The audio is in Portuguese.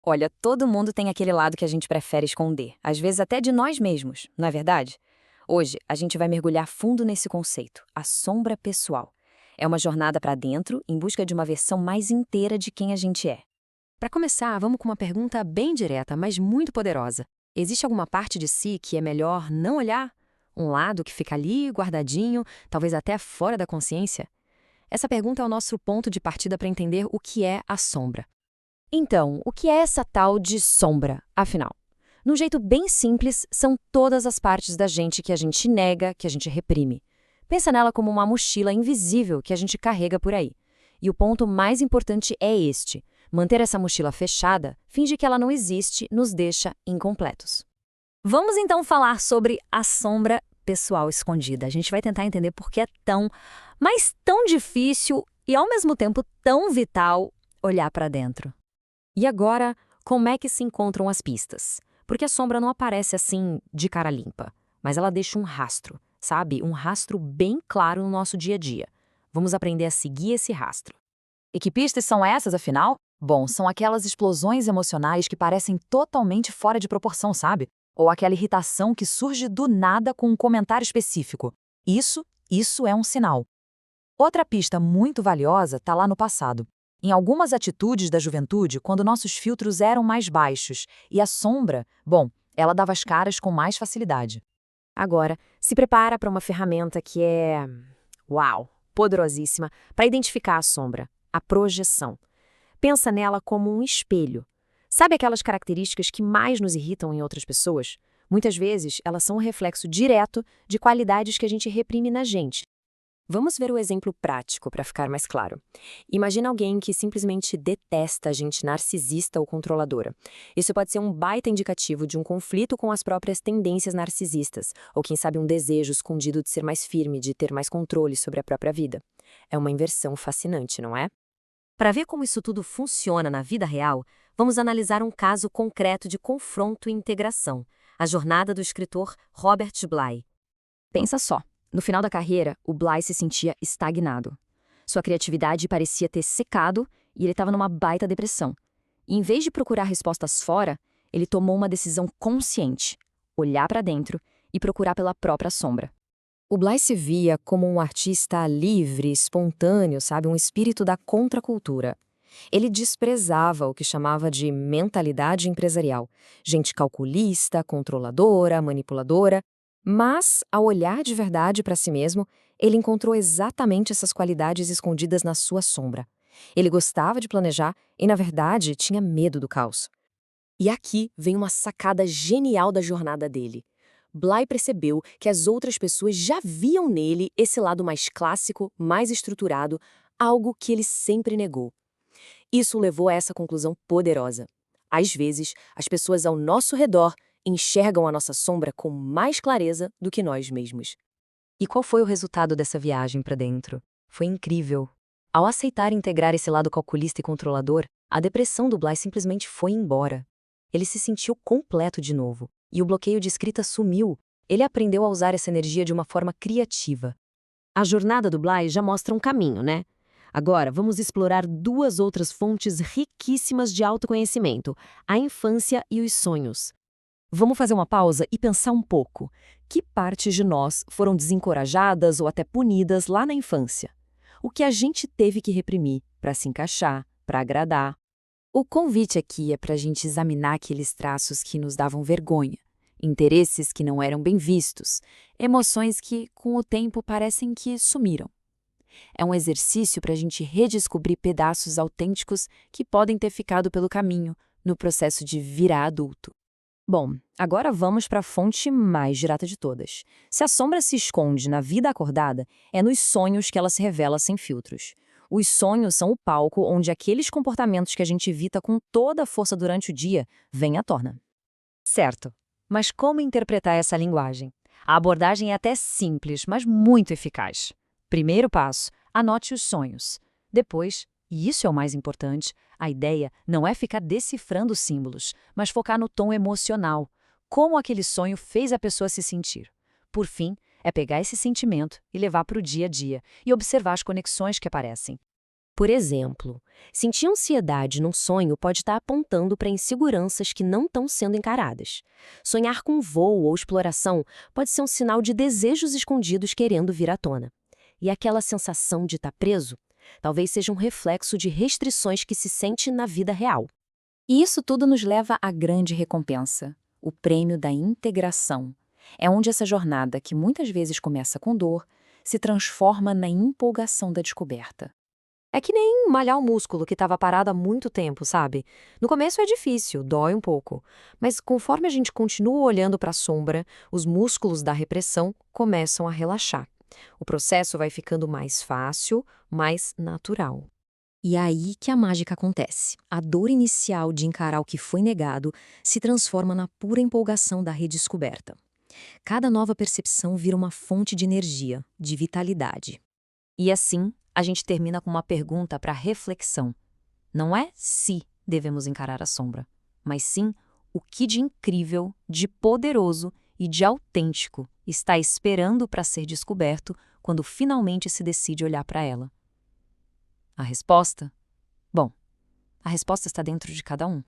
Olha, todo mundo tem aquele lado que a gente prefere esconder, às vezes até de nós mesmos, não é verdade? Hoje, a gente vai mergulhar fundo nesse conceito, a sombra pessoal. É uma jornada para dentro, em busca de uma versão mais inteira de quem a gente é. Para começar, vamos com uma pergunta bem direta, mas muito poderosa. Existe alguma parte de si que é melhor não olhar? Um lado que fica ali, guardadinho, talvez até fora da consciência? Essa pergunta é o nosso ponto de partida para entender o que é a sombra. Então, o que é essa tal de sombra, afinal? Num jeito bem simples, são todas as partes da gente que a gente nega, que a gente reprime. Pensa nela como uma mochila invisível que a gente carrega por aí. E o ponto mais importante é este: manter essa mochila fechada, finge que ela não existe, nos deixa incompletos. Vamos então falar sobre a sombra pessoal escondida. A gente vai tentar entender por que é tão, mas tão difícil e ao mesmo tempo tão vital olhar para dentro. E agora, como é que se encontram as pistas? Porque a sombra não aparece assim de cara limpa, mas ela deixa um rastro, sabe? Um rastro bem claro no nosso dia a dia. Vamos aprender a seguir esse rastro. E que pistas são essas, afinal? Bom, são aquelas explosões emocionais que parecem totalmente fora de proporção, sabe? Ou aquela irritação que surge do nada com um comentário específico. Isso é um sinal. Outra pista muito valiosa está lá no passado. Em algumas atitudes da juventude, quando nossos filtros eram mais baixos, e a sombra, bom, ela dava as caras com mais facilidade. Agora, se prepara para uma ferramenta que é, uau, poderosíssima para identificar a sombra, a projeção. Pensa nela como um espelho. Sabe aquelas características que mais nos irritam em outras pessoas? Muitas vezes, elas são um reflexo direto de qualidades que a gente reprime na gente. Vamos ver o exemplo prático para ficar mais claro. Imagina alguém que simplesmente detesta a gente narcisista ou controladora. Isso pode ser um baita indicativo de um conflito com as próprias tendências narcisistas, ou quem sabe um desejo escondido de ser mais firme, de ter mais controle sobre a própria vida. É uma inversão fascinante, não é? Para ver como isso tudo funciona na vida real, vamos analisar um caso concreto de confronto e integração, a jornada do escritor Robert Bly. Pensa só. No final da carreira, o Bly se sentia estagnado. Sua criatividade parecia ter secado e ele estava numa baita depressão. E em vez de procurar respostas fora, ele tomou uma decisão consciente: olhar para dentro e procurar pela própria sombra. O Bly se via como um artista livre, espontâneo, sabe? Um espírito da contracultura. Ele desprezava o que chamava de mentalidade empresarial. Gente calculista, controladora, manipuladora. Mas, ao olhar de verdade para si mesmo, ele encontrou exatamente essas qualidades escondidas na sua sombra. Ele gostava de planejar e, na verdade, tinha medo do caos. E aqui vem uma sacada genial da jornada dele. Bly percebeu que as outras pessoas já viam nele esse lado mais clássico, mais estruturado, algo que ele sempre negou. Isso o levou a essa conclusão poderosa. Às vezes, as pessoas ao nosso redor enxergam a nossa sombra com mais clareza do que nós mesmos. E qual foi o resultado dessa viagem para dentro? Foi incrível. Ao aceitar e integrar esse lado calculista e controlador, a depressão do Bly simplesmente foi embora. Ele se sentiu completo de novo, e o bloqueio de escrita sumiu. Ele aprendeu a usar essa energia de uma forma criativa. A jornada do Bly já mostra um caminho, né? Agora, vamos explorar duas outras fontes riquíssimas de autoconhecimento: a infância e os sonhos. Vamos fazer uma pausa e pensar um pouco. Que partes de nós foram desencorajadas ou até punidas lá na infância? O que a gente teve que reprimir para se encaixar, para agradar? O convite aqui é para a gente examinar aqueles traços que nos davam vergonha, interesses que não eram bem vistos, emoções que, com o tempo, parecem que sumiram. É um exercício para a gente redescobrir pedaços autênticos que podem ter ficado pelo caminho no processo de virar adulto. Bom, agora vamos para a fonte mais direta de todas. Se a sombra se esconde na vida acordada, é nos sonhos que ela se revela sem filtros. Os sonhos são o palco onde aqueles comportamentos que a gente evita com toda a força durante o dia vêm à tona. Certo, mas como interpretar essa linguagem? A abordagem é até simples, mas muito eficaz. Primeiro passo, anote os sonhos. Depois, e isso é o mais importante, a ideia não é ficar decifrando símbolos, mas focar no tom emocional, como aquele sonho fez a pessoa se sentir. Por fim, é pegar esse sentimento e levar para o dia a dia e observar as conexões que aparecem. Por exemplo, sentir ansiedade num sonho pode estar apontando para inseguranças que não estão sendo encaradas. Sonhar com voo ou exploração pode ser um sinal de desejos escondidos querendo vir à tona. E aquela sensação de estar preso talvez seja um reflexo de restrições que se sente na vida real. E isso tudo nos leva à grande recompensa, o prêmio da integração. É onde essa jornada, que muitas vezes começa com dor, se transforma na empolgação da descoberta. É que nem malhar um músculo que estava parado há muito tempo, sabe? No começo é difícil, dói um pouco. Mas conforme a gente continua olhando para a sombra, os músculos da repressão começam a relaxar. O processo vai ficando mais fácil, mais natural. E é aí que a mágica acontece. A dor inicial de encarar o que foi negado se transforma na pura empolgação da redescoberta. Cada nova percepção vira uma fonte de energia, de vitalidade. E assim, a gente termina com uma pergunta para reflexão. Não é se devemos encarar a sombra, mas sim o que de incrível, de poderoso e de autêntico está esperando para ser descoberto quando finalmente se decide olhar para ela. A resposta? Bom, a resposta está dentro de cada um.